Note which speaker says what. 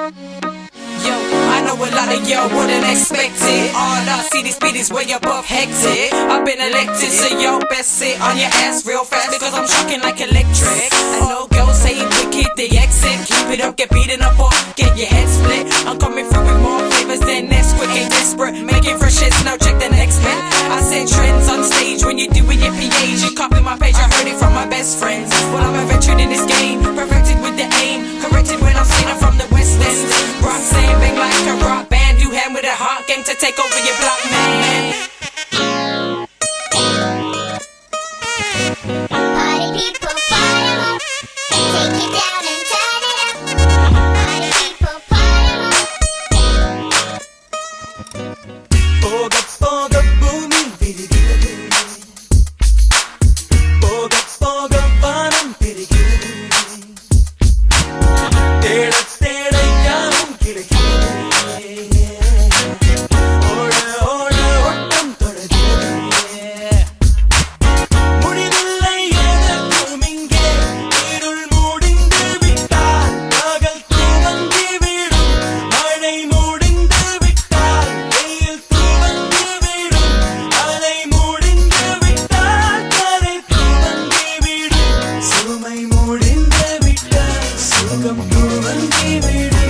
Speaker 1: Yo, I know a lot of y'all wouldn't expect it. All I see these speedies way above hectic. I've been elected, so y'all best sit on your ass real fast because I'm shocking like electric. I know girls say wicked, they exit. Keep it up, get beaten up or get your head split. I'm coming through with more flavors than Nesquik. Ain't desperate, making fresh hits, now check the next bit. I set trends on stage when you do with your PAs. You copy my page, I heard it from my best friends. Well, I'm a veteran in this game, perfected with the aim, corrected when I'm seen from the West End. Rock same bang like a rock band. You hand with a hot gang to take over your block, man.
Speaker 2: Party people, fire up. Take it down and turn it up. Party people, fire up.
Speaker 3: போக போக பூமி விரிகிறது, போக போக வானம் பிரிகிறது, தேட தேட யாரும் கிடைக்கிறது, ஓட ஓட ஓட்டம் தொடர்கிறது, முடிவில்லை எதற்கும் இங்கே, இருள் முடிந்து விட்டால் பகல் துவங்கி விடும், மழை முடிந்து விட்டால் வெயில் துவங்கி விடும், அலை முடிந்து விட்டால் கரை துவங்கி விடும், சுமை முடிந்து விட்டால் சுகம் துவங்கி விடும்.